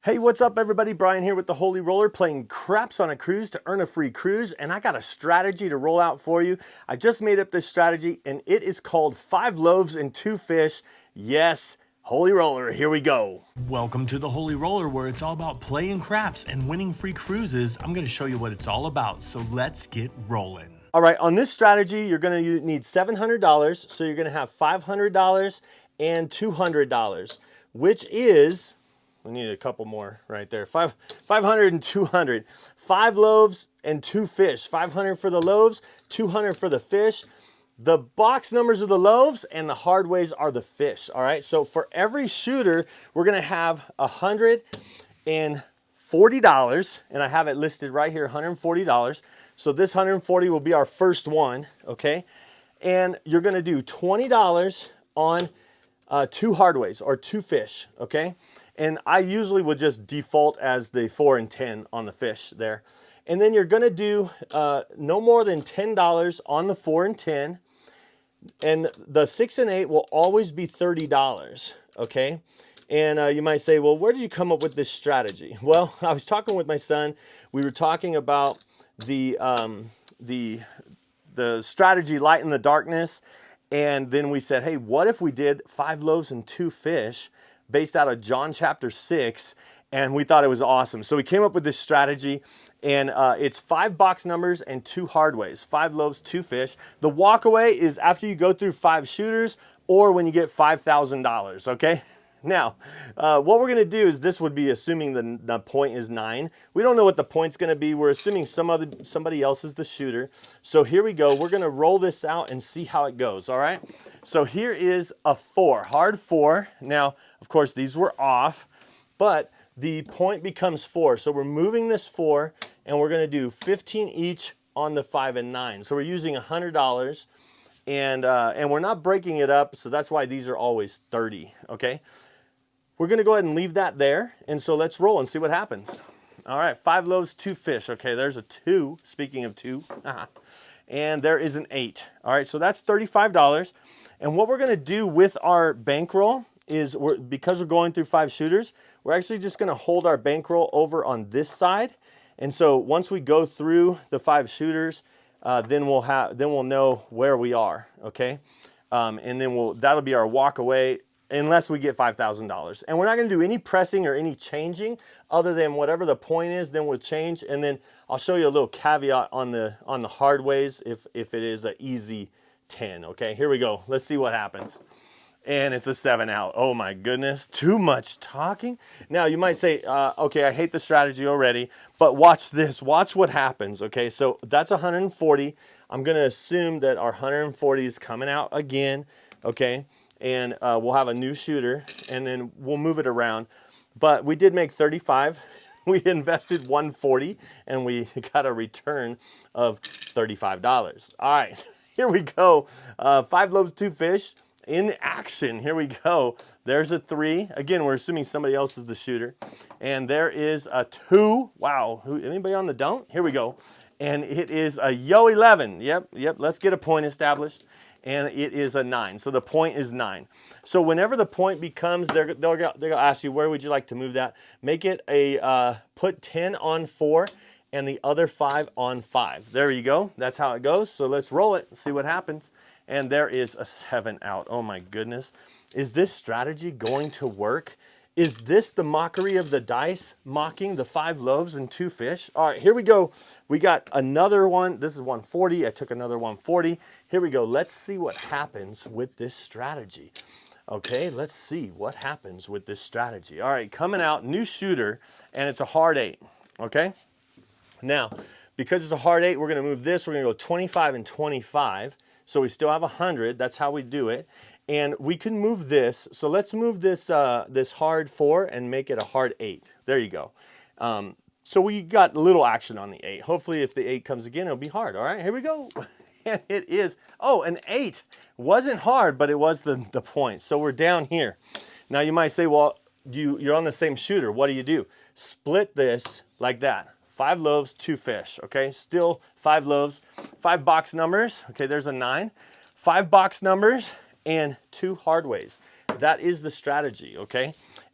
Hey, what's up everybody? Brian here with the Holy Roller playing craps on a cruise to earn a free cruise, and I got a strategy to roll out for you. I just made up this strategy and it is called 5 loaves and 2 fish. Yes, Holy Roller, here we go. Welcome to the Holy Roller, where it's all about playing craps and winning free cruises. I'm going to show you what it's all about, so let's get rolling. All right, on this strategy, you're going to need $700, so you're going to have $500 and $200, which is, we need a couple more right there. 500 and 200. 5 loaves and 2 fish. 500 for the loaves, 200 for the fish. The box numbers are the loaves and the hard ways are the fish. All right, so for every shooter, we're gonna have $140, and I have it listed right here, $140. So this 140 will be our first one, okay? And you're gonna do $20 on 2 hard ways or 2 fish, okay? And I usually would just default as the 4 and 10 on the fish there. And then you're gonna do no more than $10 on the 4 and 10. And the 6 and 8 will always be $30, okay? And you might say, well, where did you come up with this strategy? Well, I was talking with my son. We were talking about the strategy light in the darkness. And then we said, hey, what if we did 5 loaves and 2 fish based out of John chapter 6, and we thought it was awesome. So we came up with this strategy, and it's 5 box numbers and 2 hard ways, 5 loaves, 2 fish. The walkaway is after you go through 5 shooters or when you get $5,000, okay? Now, what we're gonna do is, this would be assuming the point is 9. We don't know what the point's gonna be. We're assuming somebody else is the shooter. So here we go. We're gonna roll this out and see how it goes, all right? So here is a 4, hard 4. Now, of course, these were off, but the point becomes 4. So we're moving this 4, and we're gonna do 15 each on the 5 and 9. So we're using $100, and we're not breaking it up, so that's why these are always 30, okay? We're gonna go ahead and leave that there, and so let's roll and see what happens. All right, 5 loaves, 2 fish. Okay, there's a 2, speaking of 2. And there is an 8. All right, so that's $35. And what we're gonna do with our bankroll is, because we're going through 5 shooters, we're actually just gonna hold our bankroll over on this side. And so once we go through the 5 shooters, then we'll know where we are, okay? And then that'll be our walk away, unless we get $5,000. And we're not gonna do any pressing or any changing other than whatever the point is, then we'll change. And then I'll show you a little caveat on the hard ways if it is an easy 10, okay? Here we go, let's see what happens. And it's a 7 out. Oh my goodness, too much talking. Now you might say, okay, I hate the strategy already, but watch this, watch what happens, okay? So that's 140. I'm gonna assume that our 140 is coming out again, okay? And we'll have a new shooter, and then we'll move it around. But we did make 35. We invested 140, and we got a return of $35. All right, here we go. 5 loaves, 2 fish in action. Here we go. There's a 3. Again, we're assuming somebody else is the shooter. And there is a 2. Wow, anybody on the don't? Here we go. And it is a yo 11. Yep, let's get a point established. And it is a 9. So the point is 9. So whenever the point becomes, they're gonna ask you, where would you like to move that? Make it a, put 10 on 4 and the other 5 on 5. There you go. That's how it goes. So let's roll it and see what happens. And there is a 7 out. Oh my goodness. Is this strategy going to work? Is this the mockery of the dice, mocking the 5 loaves and 2 fish? All right, here we go. We got another one. This is 140. I took another 140. Here we go. Let's see what happens with this strategy. Okay, let's see what happens with this strategy. All right, coming out, new shooter, and it's a hard 8, okay? Now, because it's a hard 8, we're gonna move this. We're gonna go 25 and 25. So we still have 100. That's how we do it. And we can move this. So let's move this, this hard 4 and make it a hard 8. There you go. So we got a little action on the 8. Hopefully if the 8 comes again, it'll be hard. All right, here we go. And it is, oh, an 8. Wasn't hard, but it was the point. So we're down here. Now you might say, well, you're on the same shooter. What do? Split this like that. 5 loaves, 2 fish, okay? Still 5 loaves, 5 box numbers, okay, there's a 9. 5 box numbers and 2 hard ways. That is the strategy, okay?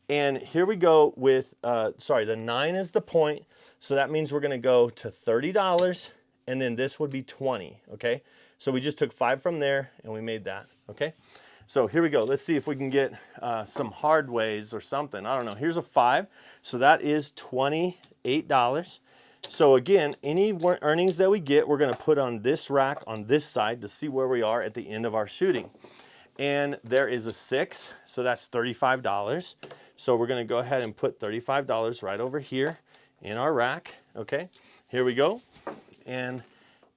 And here we go with, sorry, the 9 is the point. So that means we're gonna go to $30, and then this would be 20, okay? So we just took 5 from there and we made that, okay? So here we go. Let's see if we can get some hard ways or something. I don't know. Here's a 5. So that is $28. So again, any earnings that we get, we're gonna put on this rack on this side to see where we are at the end of our shooting. And there is a 6, so that's $35. So we're gonna go ahead and put $35 right over here in our rack, okay? Here we go. And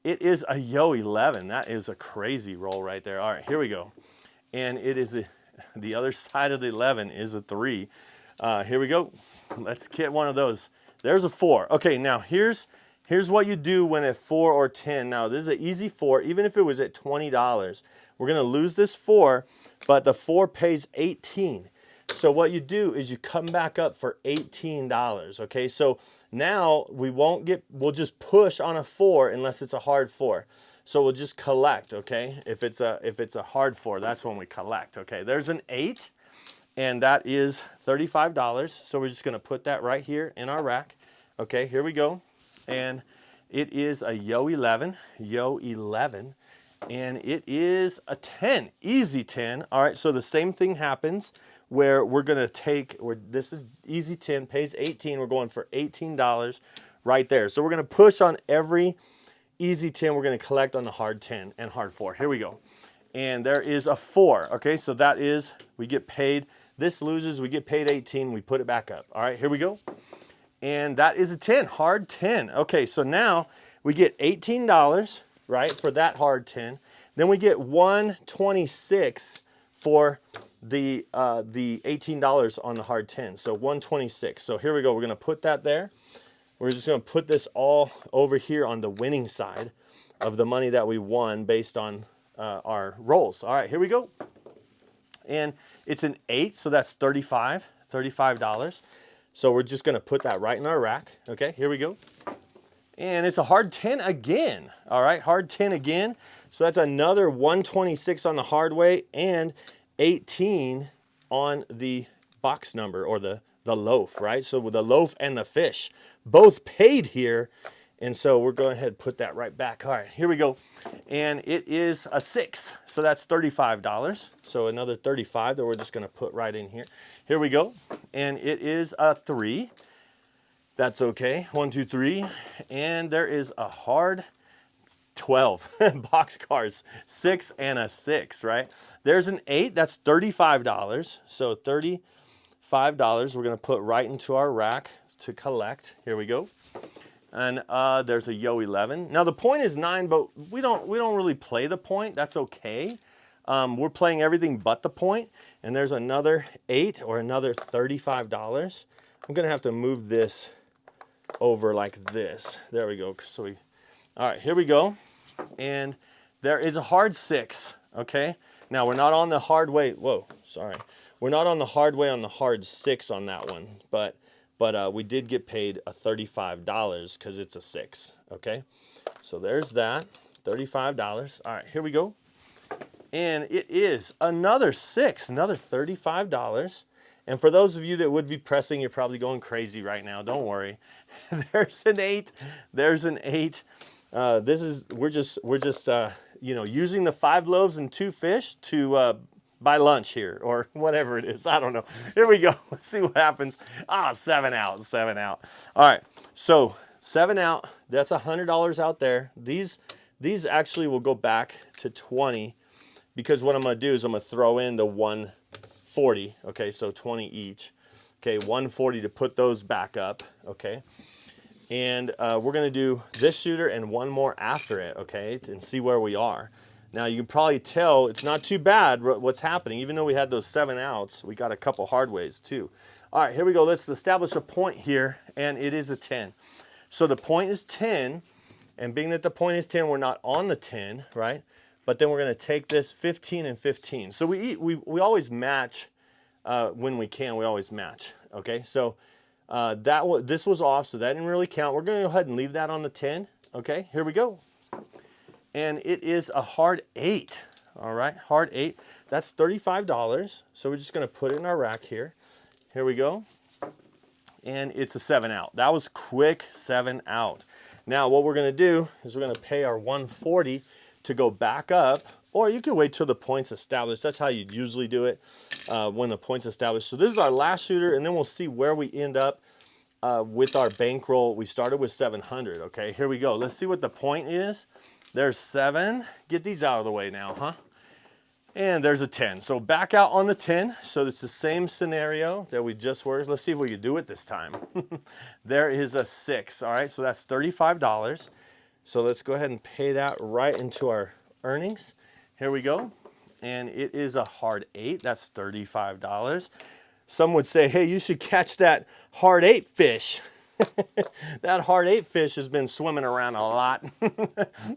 it is a yo 11. That is a crazy roll right there. All right, here we go. And it is the other side of the 11 is a 3. Here we go. Let's get one of those. There's a 4. Okay, now here's what you do when at 4 or 10. Now this is an easy 4, even if it was at $20. We're gonna lose this 4, but the 4 pays 18. So what you do is you come back up for $18, okay? So now we'll just push on a 4 unless it's a hard 4. So we'll just collect, okay? If it's a hard 4, that's when we collect, okay? There's an 8, and that is $35. So we're just gonna put that right here in our rack. Okay, here we go. And it is a yo 11, and it is a 10, easy 10. All right, so the same thing happens where we're gonna this is easy 10, pays 18, we're going for $18 right there. So we're gonna push on every easy 10, we're gonna collect on the hard 10 and hard 4. Here we go. And there is a 4, okay? So that is, we get paid, this loses, we get paid 18, we put it back up. All right, here we go. And that is a 10, hard 10. Okay, so now we get $18, right, for that hard 10. Then we get $126 for the $18 on the hard 10. So $126. So here we go. We're going to put that there. We're just going to put this all over here on the winning side of the money that we won based on our rolls. All right, here we go. And it's an 8, so that's $35. So we're just gonna put that right in our rack. Okay, here we go. And it's a hard 10 again. All right, hard 10 again. So that's another 126 on the hard way and 18 on the box number or the loaf, right? So with the loaf and the fish, both paid here. And so we're going ahead and put that right back. All right, here we go. And it is a 6, so that's $35. So another 35 that we're just gonna put right in here. Here we go. And it is a 3. That's okay, 1, 2, 3. And there is a hard 12 boxcars, 6 and a 6, right? There's an 8, that's $35. So $35 we're gonna put right into our rack to collect. Here we go. And there's a yo 11. Now the point is 9, but we don't really play the point. That's okay. We're playing everything but the point. And there's another 8 or another $35. I'm gonna have to move this over like this. There we go. All right, here we go. And there is a hard 6. Okay. Now we're not on the hard way. Whoa, sorry. We're not on the hard way on the hard 6 on that one, but we did get paid a $35 because it's a 6, okay? So there's that, $35. All right, here we go. And it is another 6, another $35. And for those of you that would be pressing, you're probably going crazy right now. Don't worry. There's an 8. There's an 8. We're just using the 5 loaves and 2 fish to buy lunch here or whatever it is. I don't know. Here we go. Let's see what happens. 7 out, 7 out. All right, so 7 out. That's $100 out there. These actually will go back to 20 because what I'm gonna do is I'm gonna throw in the 140. Okay, so 20 each. Okay, 140 to put those back up. Okay, and we're gonna do this shooter and one more after it. Okay, and see where we are. Now you can probably tell it's not too bad what's happening. Even though we had those 7 outs, we got a couple hard ways too. All right, here we go. Let's establish a point here, and it is a 10. So the point is 10, and being that the point is 10, we're not on the 10, right? But then we're going to take this 15 and 15. So we always match when we can. We always match. Okay, so this was off, so that didn't really count. We're going to go ahead and leave that on the 10. Okay, here we go. And it is a hard 8. All right, hard 8. That's $35. So we're just going to put it in our rack here. Here we go. And it's a 7 out. That was quick, 7 out. Now what we're gonna do is we're gonna pay our 140 to go back up, or you can wait till the point's established. That's how you'd usually do it when the point's established. So this is our last shooter, and then we'll see where we end up with our bankroll. We started with 700, okay? Here we go. Let's see what the point is. There's 7. Get these out of the way now, huh? And there's a 10. So back out on the 10. So it's the same scenario that we just were. Let's see if we can do it this time. There is a 6. All right, so that's $35. So let's go ahead and pay that right into our earnings. Here we go. And it is a hard 8. That's $35. Some would say, hey, you should catch that hard 8 fish. That hard 8 fish has been swimming around a lot.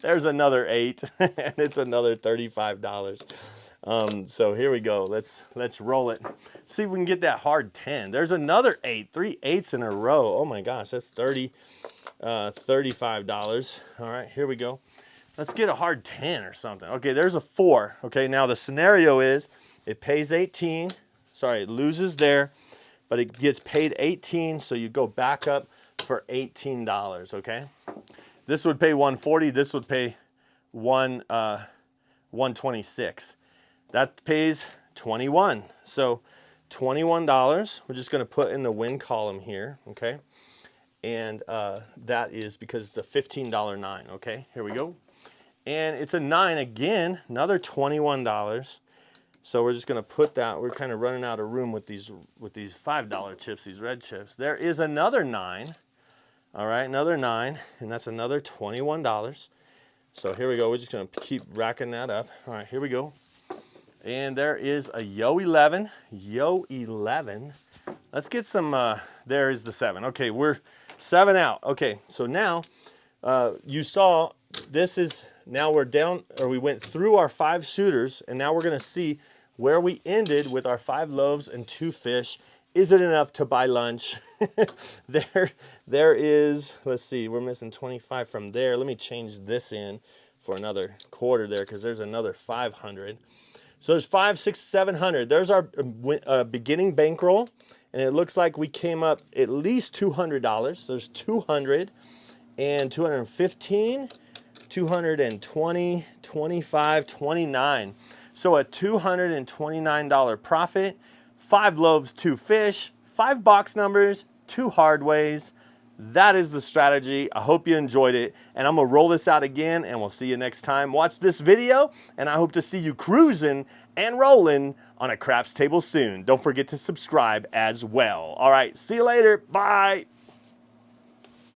There's another 8, and it's another $35. So here we go. Let's roll it. See if we can get that hard 10. There's another 8. 3 8s in a row. Oh my gosh, that's $35. All right, here we go. Let's get a hard 10 or something. Okay, there's a 4. Okay, now the scenario is it pays 18. Sorry, it loses there, but it gets paid 18, so you go back up for $18, okay? This would pay 140, this would pay 126. That pays 21. So $21, we're just gonna put in the win column here, okay? And that is because it's a $15 9, okay? Here we go. And it's a 9 again, another $21. So we're just gonna put that, we're kind of running out of room with these $5 chips, these red chips. There is another 9, all right, another 9, and that's another $21. So here we go, we're just gonna keep racking that up. All right, here we go. And there is a Yo 11, Yo 11. Let's get some, there is the 7. Okay, we're 7 out. Okay, so now you saw this is, now we're down, or we went through our 5 shooters, and now we're gonna see where we ended with our 5 loaves and 2 fish. Is it enough to buy lunch? There is, let's see, we're missing 25 from there. Let me change this in for another quarter there, because there's another 500. So there's 5, 6, 700. There's our beginning bankroll, and it looks like we came up at least $200. So there's 200 and 215. 220, 25, 29. So a $229 profit, 5 loaves, 2 fish, 5 box numbers, 2 hard ways. That is the strategy. I hope you enjoyed it, and I'm gonna roll this out again, and we'll see you next time. Watch this video, and I hope to see you cruising and rolling on a craps table soon. Don't forget to subscribe as well. All right, see you later. Bye.